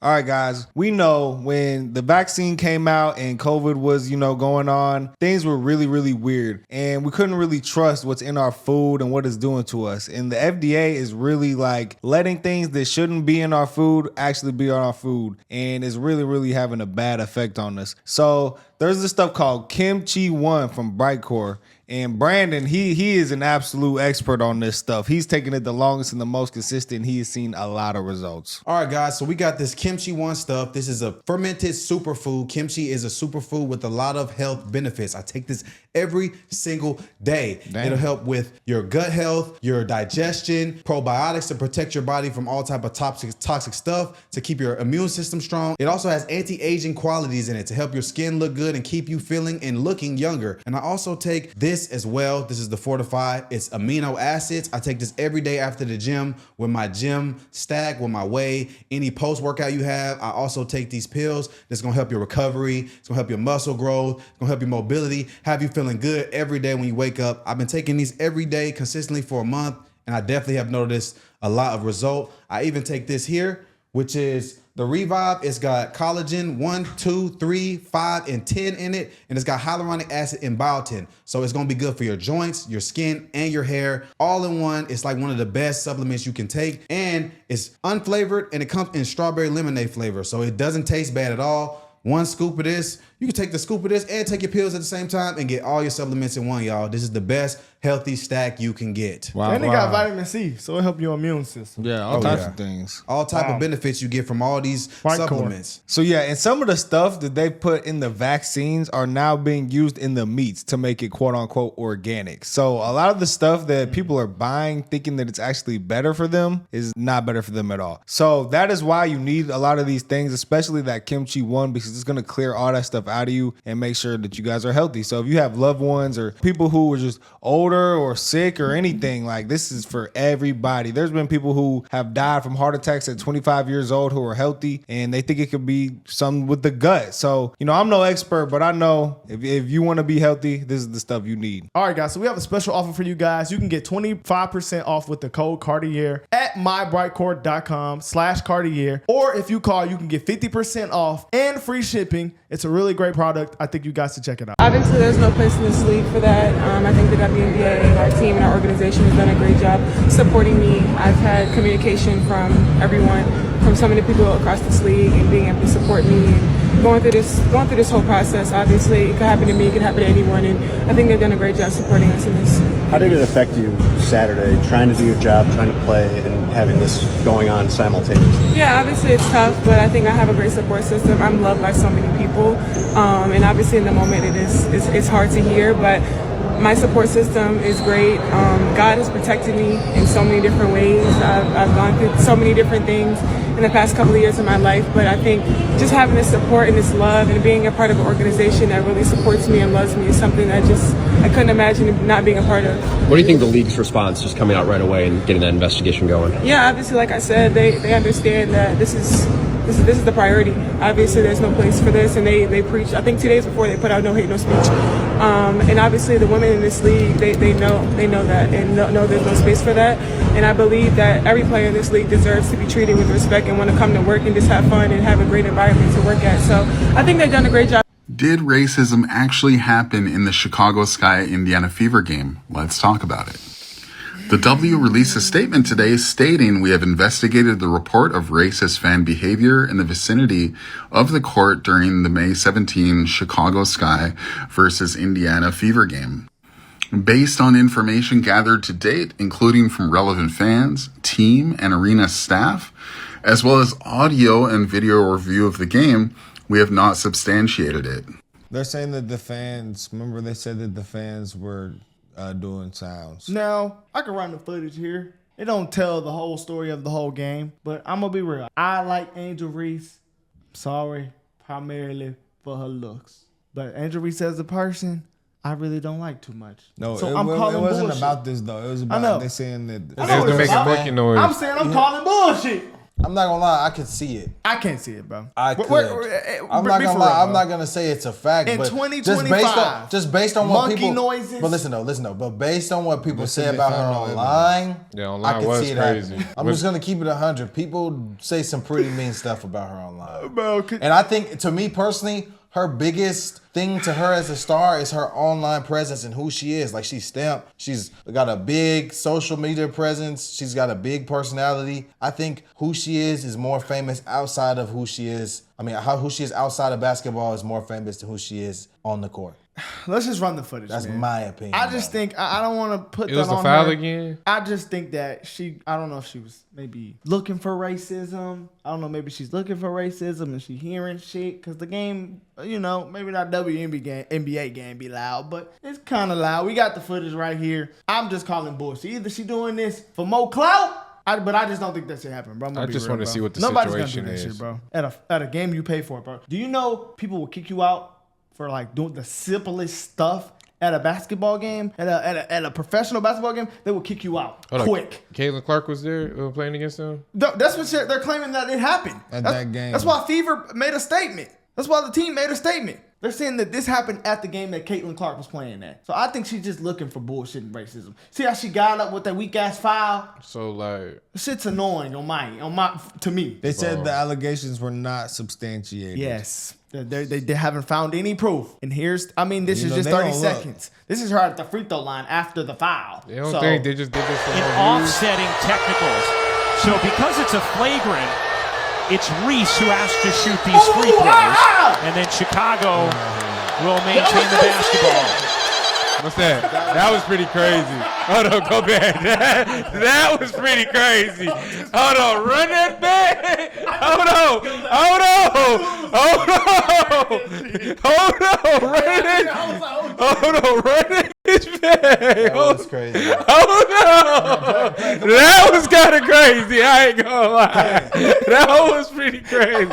All right, guys, we know when the vaccine came out and COVID was, going on, things were really, really weird. And we couldn't really trust what's in our food and what it's doing to us. And the FDA is really like letting things that shouldn't be in our food actually be on our food. And it's really, really having a bad effect on us. So there's this stuff called Kimchi 1 from Brightcore. And Brandon, he is an absolute expert on this stuff. He's taken it the longest and the most consistent. He has seen a lot of results. All right, guys, so we got this Kimchi 1 stuff. This is a fermented superfood. Kimchi is a superfood with a lot of health benefits. I take this every single day. Damn. It'll help with your gut health, your digestion, probiotics to protect your body from all type of toxic stuff, to keep your immune system strong. It also has anti-aging qualities in it to help your skin look good and keep you feeling and looking younger. And I also take this as well. This is the Fortify. It's amino acids. I take this every day after the gym with my gym stack, with my whey, any post-workout you have. I also take these pills that's gonna help your recovery. It's gonna help your muscle growth. It's gonna help your mobility, have you feeling good every day when you wake up. I've been taking these every day consistently for a month, and I definitely have noticed a lot of result. I even take this here, which is the Revive. It's got collagen 1, 2, 3, 5, and 10 in it. And it's got hyaluronic acid and biotin. So it's gonna be good for your joints, your skin, and your hair. All in one. It's like one of the best supplements you can take. And it's unflavored, and it comes in strawberry lemonade flavor. So it doesn't taste bad at all. One scoop of this, you can take the scoop of this and take your pills at the same time and get all your supplements in one, y'all. This is the best healthy stack you can get. Wow, and it got vitamin C, so it help your immune system. Yeah, all types of things. All type of benefits you get from all these supplements. So yeah, and some of the stuff that they put in the vaccines are now being used in the meats to make it quote unquote organic. So a lot of the stuff that people are buying thinking that it's actually better for them is not better for them at all. So that is why you need a lot of these things, especially that Kimchi 1, because it's going to clear all that stuff out of you and make sure that you guys are healthy. So if you have loved ones or people who are just older or sick or anything, like this is for everybody. There's been people who have died from heart attacks at 25 years old who are healthy, and they think it could be something with the gut. So, I'm no expert, but I know if you want to be healthy, this is the stuff you need. All right, guys, so we have a special offer for you guys. You can get 25% off with the code Cartier at mybrightcore.com/Cartier. Or if you call, you can get 50% off and free shipping. It's a really great product. I think you guys should check it out. Obviously, there's no place in this league for that. I think the WNBA, our team and our organization has done a great job supporting me. I've had communication from everyone, from so many people across this league, and being able to support me and going through this whole process. Obviously, it could happen to me, it could happen to anyone, and I think they've done a great job supporting us in this. How did it affect you Saturday, trying to do your job, trying to play, and having this going on simultaneously? Yeah, obviously it's tough, but I think I have a great support system. I'm loved by so many people, and obviously in the moment it's hard to hear, but my support system is great. God has protected me in so many different ways. I've gone through so many different things in the past couple of years of my life, but I think just having this support and this love and being a part of an organization that really supports me and loves me is something that I couldn't imagine not being a part of. What do you think the league's response, just coming out right away and getting that investigation going? Yeah, obviously, like I said, they understand that this is the priority. Obviously, there's no place for this, and they preach. I think 2 days before they put out no hate, no speech. And obviously, the women in this league, they know that, and know there's no space for that. And I believe that every player in this league deserves to be treated with respect and want to come to work and just have fun and have a great environment to work at. So I think they've done a great job. Did racism actually happen in the Chicago Sky Indiana Fever game? Let's talk about it. The W released a statement today stating, "We have investigated the report of racist fan behavior in the vicinity of the court during the May 17 Chicago Sky versus Indiana Fever game. Based on information gathered to date, including from relevant fans, team, and arena staff, as well as audio and video review of the game, we have not substantiated it." They're saying that the fans, remember they said that the fans were doing sounds. Now, I can run the footage here. It don't tell the whole story of the whole game, but I'm going to be real. I like Angel Reese, sorry, primarily for her looks. But Angel Reese as a person, I really don't like too much. No, so it wasn't bullshit. About this, though. It was about they saying that... I'm saying I'm calling bullshit. I'm not gonna lie, I could see it. I can't see it, bro. I could. I'm not gonna lie. I'm not gonna say it's a fact. In but 2025, just based on what monkey people. noises. But listen though. But based on what people say they about her found no online, Yeah, online I can was see it crazy. happening. I'm just gonna keep it 100. People say some pretty mean stuff about her online, Bro, and I think, to me personally, her biggest thing to her as a star is her online presence and who she is. Like, she's stamped. She's got a big social media presence. She's got a big personality. I think who she is more famous outside of who she is. I mean, who she is outside of basketball is more famous than who she is on the court. Let's just run the footage. That's man. my opinion. I just think I don't want to put It that was the on foul her. again? I just think that I don't know if she was maybe looking for racism. I don't know, maybe she's looking for racism and she hearing shit because the game, maybe not WNBA game be loud, but it's kind of loud. We got the footage right here. I'm just calling bullshit. Either she doing this for more clout, but I just don't think that shit happened, bro. I just want to see what the Nobody's situation gonna do that is. shit, bro. At a game you pay for, bro. Do you know people will kick you out for like doing the simplest stuff at a basketball game, at a professional basketball game? They will kick you out quick. Caitlin Clark was there playing against them? That's what they're claiming that it happened At that game. That's why Fever made a statement. That's why the team made a statement. They're saying that this happened at the game that Caitlin Clark was playing at. So I think she's just looking for bullshit and racism. See how she got up with that weak ass foul? So, like, Shit's annoying to me. They said the allegations were not substantiated. Yes. They haven't found any proof. And this is just they 30 don't look. seconds. This is her at the free throw line after the foul. they don't think they just did this for in no views? offsetting technicals. So because it's a flagrant, it's Reese who has to shoot these free throws, and then Chicago will maintain the basketball. What's that? That was pretty crazy. Hold on, go back. That was pretty crazy. Hold on, run that back. Hold on, run it. Run it back. that was crazy. That was kind of crazy. I ain't gonna lie. That was pretty crazy.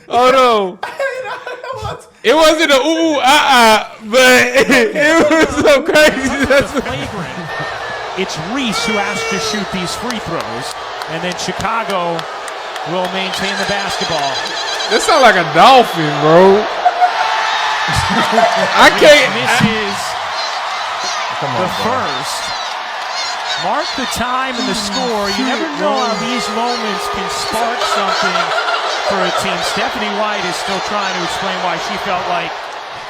Hold on. It wasn't a but it was so crazy. That's Flagrant. It's Reese who has to shoot these free throws, and then Chicago will maintain the basketball. That sounds like a dolphin, bro. I can't. Misses the first. Mark the time and the score. You never know how these moments can spark something for a team. Stephanie White is still trying to explain why she felt like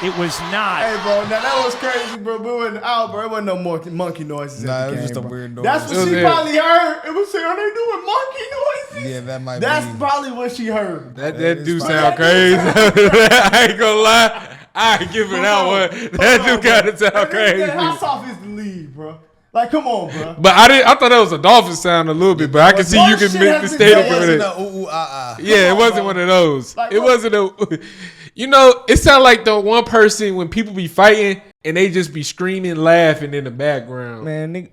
it was not. Hey, bro, now that was crazy, bro. But it wasn't out, bro. It wasn't no monkey noises. Nah, at the it was game, just a bro. weird noise. That's what she probably heard. It was saying, are they doing monkey noises? Yeah, that might That's be. probably what she heard. That is do fine. sound crazy. I ain't gonna lie. I give it that one. That do kind of sound crazy. How soft is the lead, bro? Like, come on, bro. But I thought that was a dolphin sound a little bit, but I can see you can make the It statement It with it. wasn't a Yeah, it wasn't one of those. Like, It wasn't a. It sounded like the one person when people be fighting and they just be screaming, laughing in the background. Man,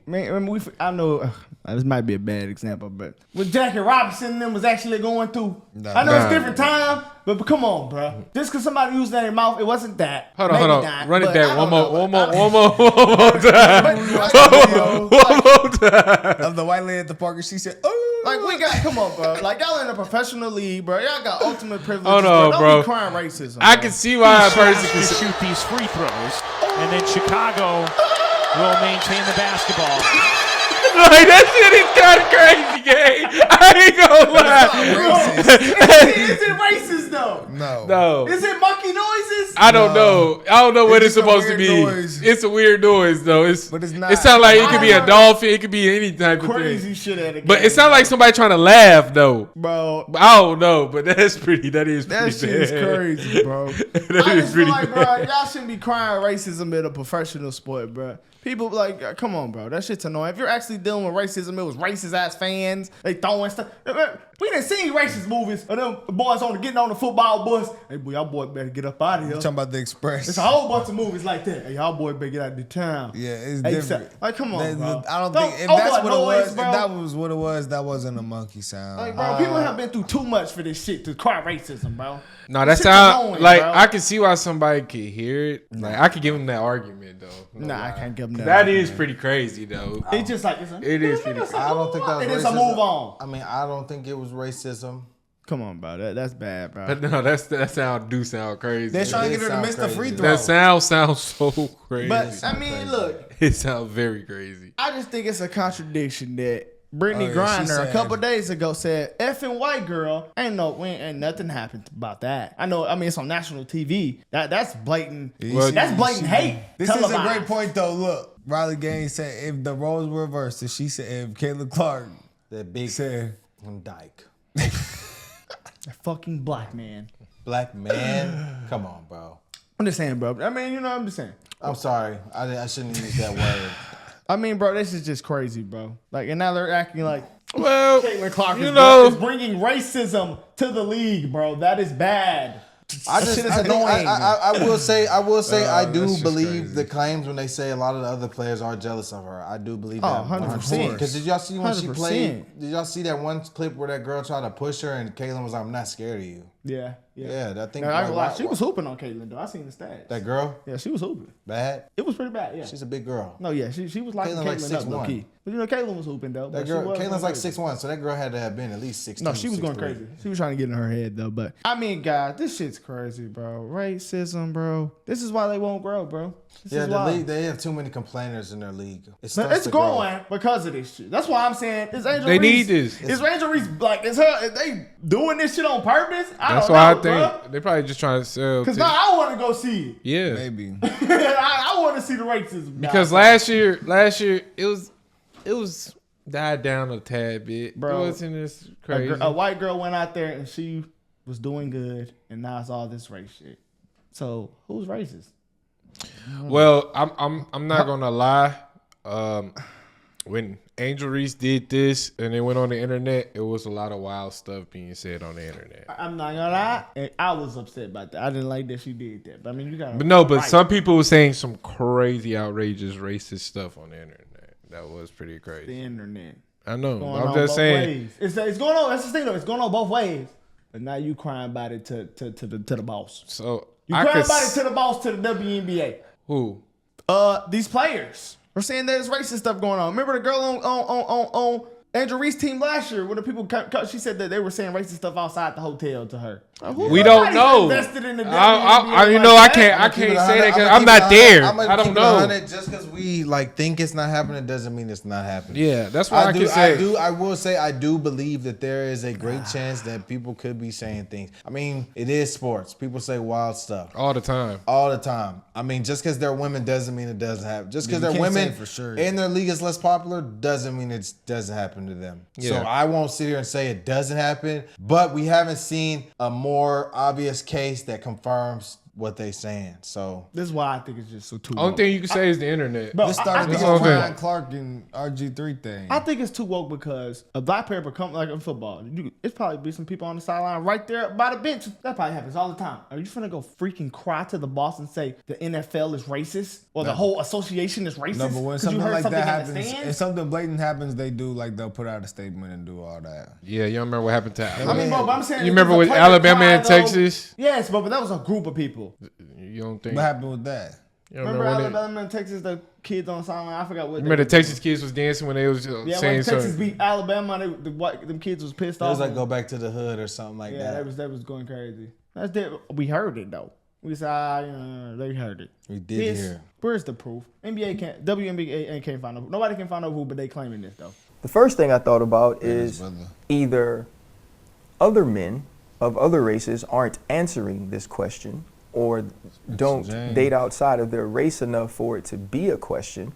I know this might be a bad example, but what Jackie Robinson and them was actually going through. I know it's Nah. different time, but come on, bro. Just because somebody used that in their mouth, it wasn't that. Hold Maybe on. not, Run it but back I one don't more know. time. One more time. Of the white lady at the park, and she said, "Oh." Like, come on, bro. Like, y'all in a professional league, bro. Y'all got ultimate privileges. Hold on, Don't bro. be crying racism. I bro. can see why a Reese person has can to say. shoot these free throws, and then Chicago will maintain the basketball. Like, that shit is kind of crazy, gang. I ain't gonna lie. Is it racist, though? No. Is it monkey noises? I don't know. I don't know what it's just a supposed to weird be. noise. It's a weird noise, though. But it's not. It sounds like it could be I a heard dolphin. It could be any type of Crazy thing. shit at a game. But it sounds like somebody trying to laugh, though. Bro, I don't know, but that is pretty that bad. shit is crazy, bro. That I is just feel pretty like, bad. bro, y'all shouldn't be crying racism in a professional sport, bro. People like, come on, bro. That shit's annoying. If you're actually dealing with racism, it was racist ass fans. They throwing stuff. We done seen racist movies of them boys getting on the football bus. Hey, boy, y'all boy better get up out of here. Talking about the Express. It's a whole bunch of movies like that. Hey, y'all boy better get out of the town. Yeah, it's Hey, different. like, come on, bro. I don't think if that's what it was. Bro. If that was what it was, that wasn't a monkey sound. Like, bro, people have been through too much for this shit to cry racism, bro. No, that Shit's sound annoying, like bro. I can see why somebody could hear it. Like I could give them that argument though. Nah, I can't give them that. That is pretty crazy though. It's just like It is pretty crazy. I don't think that was it racism. is a move on. I mean, I don't think it was racism. Come on, bro. That's bad, bro. But no, that sound crazy. They're trying to get her to sound miss the free crazy. throw. That sounds so crazy. But I mean, look, It sounds very crazy. I just think it's a contradiction that Brittany Oh, yeah, she Griner said- a couple days ago said, "Effing white girl, ain't nothing happened about that." I know. I mean, it's on national TV. That's blatant. Well, that's blatant hate. This is a televised. great point, though. Look, Riley Gaines said if the roles were reversed, if she said if Caitlin Clark That big said dyke. A fucking black man. Black man? Come on, bro. I'm just saying, bro. I mean, I'm just saying. I'm sorry. I shouldn't use that word. I mean, bro, this is just crazy, bro. Like, and now they're acting like Well, Caitlin Clark you is, know, is bringing racism to the league, bro. That is bad. I That just shit is I, think- annoying. I will say I do that's just believe crazy. the claims when they say a lot of the other players are jealous of her. I do believe Oh, that 100%. Because did y'all see when she 100%. played? Did y'all see that one clip where that girl tried to push her and Caitlin was like, "I'm not scared of you." Yeah. Yeah, I think No, I ain't gonna lie. like, She was hooping on Caitlyn, though. I seen the stats. that girl Yeah, she was hooping. bad. It was pretty bad, yeah. She's a big girl. No, yeah, she was like Caitlyn Caitlyn like up low 6'1". key. But you know, Caitlyn was hooping though. That but girl, she was Caitlin's going like crazy. 6'1", so that girl had to have been at least 6'2". No, she was going 6'3". crazy. She was trying to get in her head though. But I mean, guys, this shit's crazy, bro. Racism, bro. This is why they won't grow, bro. This Yeah, is the why. league, they have too many complainers in their league. It But starts it's to grow. growing because of this shit. That's why I'm saying is Angel They Reese, need this. Is Angel Reese like is they doing this shit on purpose? That's don't why I know, think they're probably just trying to sell. Because now I want to go see it. Yeah, maybe. I want to see the racism. because guys. last year it was died down a tad bit. Bro, It wasn't this crazy. A white girl went out there and she was doing good, and now it's all this race shit. So who's racist? Well, I'm not gonna lie. When Angel Reese did this and it went on the internet, it was a lot of wild stuff being said on the internet. I'm not gonna lie. I was upset about that. I didn't like that she did that. But I mean, you got. But no, but some people were saying some crazy, outrageous, racist stuff on the internet. That was pretty the crazy. internet. I know. Going I'm on just both saying. ways. It's going on. That's the thing though. It's going on both ways. But now you crying about it to the boss. So You crying about it to the boss to the WNBA. who? These players. We're saying there's racist stuff going on. Remember the girl on Andrew Reese team last year when the people she said that they were saying racist stuff outside the hotel to her. We don't know. Invested in the I WNBA I like can't that. say that because I'm not there. I don't know. Just because we like think it's not happening doesn't mean it's not happening. Yeah, that's why I can say. I will say I do believe that there is a great chance that people could be saying things. I mean, it is sports. People say wild stuff All the time. all the time. I mean, just because they're women doesn't mean it doesn't happen. Just because You they're can't say women it for sure. and their league is less popular doesn't mean it doesn't happen to them. So Yeah. I won't sit here and say it doesn't happen, but we haven't seen a more obvious case that confirms what they saying. So This is why I think it's just so too. Only woke. thing you can say is the internet. Bro, This started the That's whole all good. Ryan Clark and RG3 thing. I think it's too woke because a black player become like in football. It's probably be some people on the sideline right there by the bench. That probably happens all the time. Are you finna go freaking cry to the boss and say the NFL is racist or the whole association is racist? No, but when 'Cause you something heard like something that in the happens, stands? if something blatant happens, they'll put out a statement and do all that. Yeah, you don't remember what happened to I mean, bro, but I'm saying You if remember there's a with player Alabama cry, and though- Texas? Yes, but that was a group of people. You don't think? What happened with that? You don't Remember remember when they- Alabama and Texas, the kids on the sideline? I forgot what. Remember they the Texas kids was dancing when they was Yeah, when saying Texas something. beat Alabama, them kids was pissed it off. was like go back to the hood or something like Yeah, that. that was going crazy. That's that. We heard it though. We said, they heard it. We did hear. Where's the proof? WNBA can't find no. Nobody can find no proof, but they claiming this though. The first thing I thought about is either other men of other races aren't answering this question or don't date outside of their race enough for it to be a question,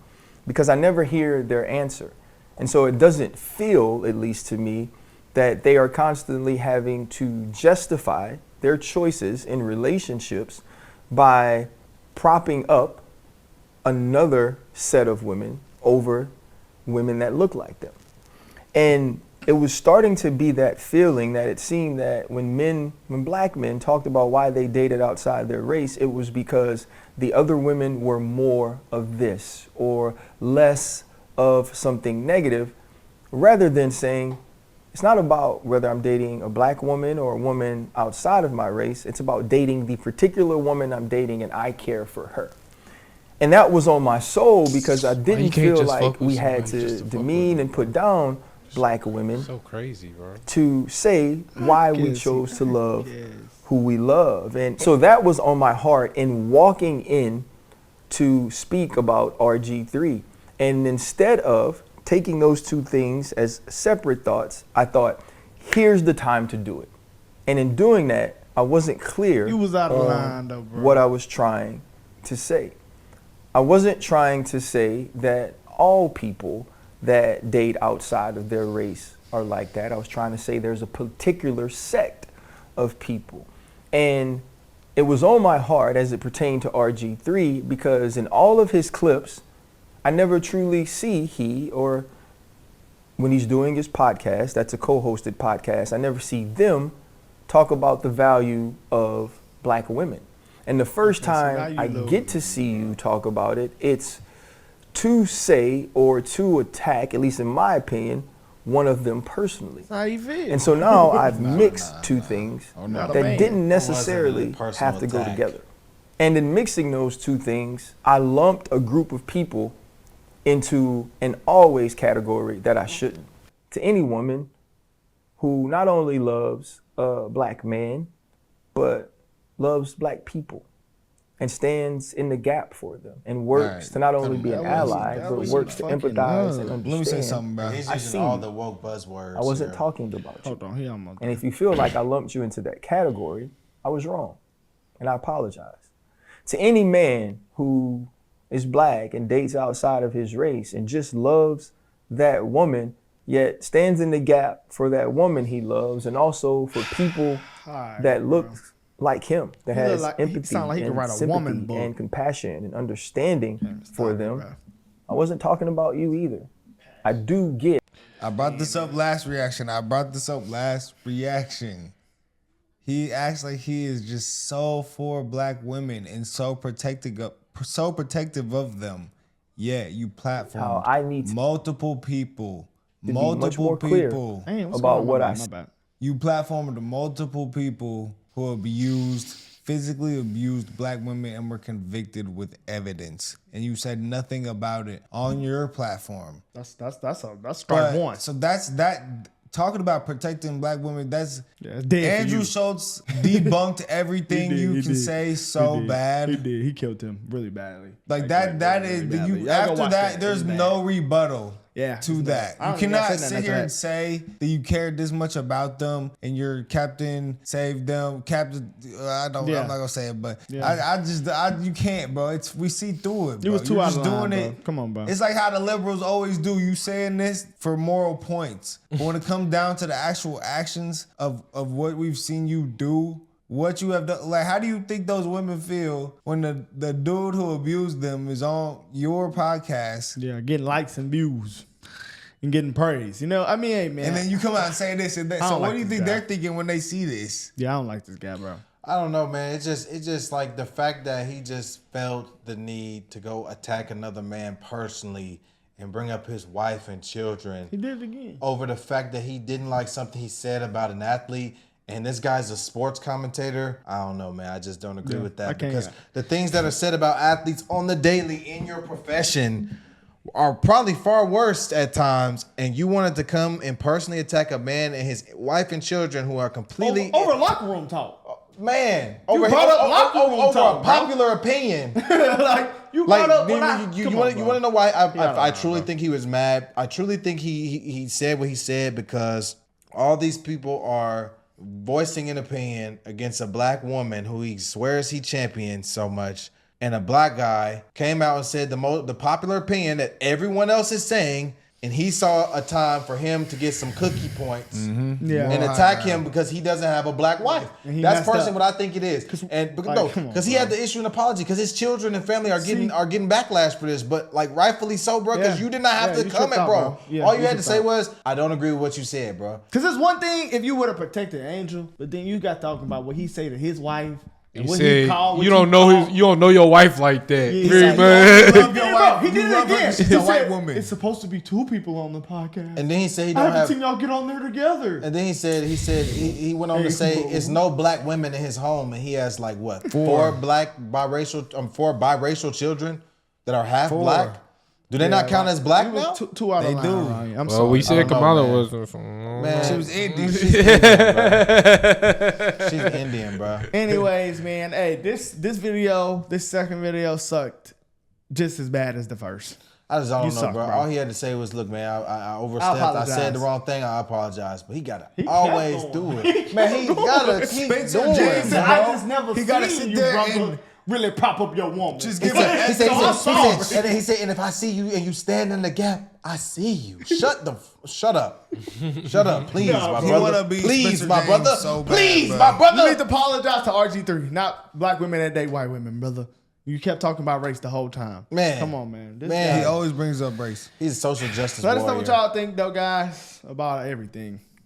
because I never hear their answer. And so it doesn't feel, at least to me, that they are constantly having to justify their choices in relationships by propping up another set of women over women that look like them. And it was starting to be that feeling that it seemed that when black men talked about why they dated outside their race, it was because the other women were more of this or less of something negative, rather than saying, it's not about whether I'm dating a black woman or a woman outside of my race. It's about dating the particular woman I'm dating and I care for her. And that was on my soul because I didn't feel like we had to demean and put down black women. So crazy, bro. To say why we chose to love who we love. And so that was on my heart in walking in to speak about RG3. And instead of taking those two things as separate thoughts, I thought, here's the time to do it. And in doing that, I wasn't clear You was out of line, though, bro. what I was trying to say. I wasn't trying to say that all people that date outside of their race are like that. I was trying to say there's a particular sect of people. And it was on my heart as it pertained to RG3 because in all of his clips, I never truly see he, or when he's doing his podcast, that's a co-hosted podcast, I never see them talk about the value of black women. And the first time I get to see you talk about it, it's to say or to attack, at least in my opinion, one of them personally. How you feel? And so now I've mixed two things that didn't necessarily have to go together. And in mixing those two things, I lumped a group of people into an always category that I shouldn't. To any woman who not only loves a black man, but loves black people and stands in the gap for them and works to not only be an ally, but works to empathize and understand. Let me say something, bro. He's using all the woke buzzwords. I wasn't talking about you. Hold on, he almost. And if you feel like I lumped you into that category, I was wrong. And I apologize. To any man who is black and dates outside of his race and just loves that woman, yet stands in the gap for that woman he loves and also for people that look like him, that has empathy and sympathy and compassion and understanding for them. I wasn't talking about you either. I do get. I brought this up last reaction. He acts like he is just so for black women and so protective of them. Yeah, you platformed multiple people. Multiple people about what I said. You platformed multiple people who physically abused black women and were convicted with evidence. And you said nothing about it on your platform. That's strike one. So that's that. Talking about protecting black women, that's dead. Andrew Schultz debunked everything you can say so bad. He did. He killed him really badly. Like that is you. After that, there's no rebuttal. To that. You cannot sit here and say that you cared this much about them and your captain saved them. I'm not gonna say it, but you can't, bro. We see through it, bro. You was too out of line, doing bro. it. Come on, bro. It's like how the liberals always do. You saying this for moral points. But when it comes down to the actual actions of what we've seen you do, what you have done, like, how do you think those women feel when the dude who abused them is on your podcast? Yeah, getting likes and views and getting praise. You know, I mean, hey, man. And then you come out and say this and that. So what do you think they're thinking when they see this? Yeah, I don't like this guy, bro. I don't know, man. It's just like the fact that he just felt the need to go attack another man personally and bring up his wife and children. He did it again. Over the fact that he didn't like something he said about an athlete. And this guy's a sports commentator. I don't know, man. I just don't agree with that. Because the things that are said about athletes on the daily in your profession are probably far worse at times. And you wanted to come and personally attack a man and his wife and children who are completely... Over locker room talk. Man. Over a popular opinion. You brought up you want to know why I truly think he was mad? I truly think he said what he said because all these people are voicing an opinion against a black woman who he swears he champions so much, and a black guy came out and said the popular opinion that everyone else is saying and he saw a time for him to get some cookie points Yeah. and attack him because he doesn't have a black wife. And he That's messed personally up. what I think it is. And like, come on, because he had to issue an apology because his children and family are getting backlash for this, but like rightfully so, bro. Because you did not have to you comment, tripped out, bro. Yeah, All you had to tripped say out. was, "I don't agree with what you said, bro." Because it's one thing if you would have protected Angel, but then you got talking about what he say to his wife. And He what said, he called, what you don't know called. you don't know your wife like that. Yeah, Very he's much. like, you love he did it love her, again. she's He a white said, woman. It's supposed to be 2 people on the podcast. And then he said he I don't haven't have. seen y'all get on there together. And then he said he went on to say it's no black women in his home, and he has like what four biracial children that are half black. Do they not count as black now? Two out of line. do. Ryan. I'm Well, sorry. we said I don't know, Kamala man. wasn't from. Man, She was Indian. She's Indian, bro. She's Indian, bro. Anyways, man, hey, this second video sucked just as bad as the first. I just don't know, suck, bro. bro. All he had to say was, "Look, man, I overstepped. I apologize. said the wrong thing. I apologize." But he gotta kept always going. do it, man. He gotta keep Spencer doing James it, said, bro. I just never He gotta seen sit you, there brother, and really prop up your woman. just He give said, her he said, I'm sorry. and then he said, and if I see you and you stand in the gap, I see you. Shut up, shut up, please, my he brother. wanna be Please, Spencer my James brother. so bad, Please, bro. my You brother. need to apologize to RG3, not black women that date white women, brother. You kept talking about race the whole time. Man. Come on, man. Man. He always brings up race. He's a social justice Let us know warrior. what y'all think, though, guys, about everything.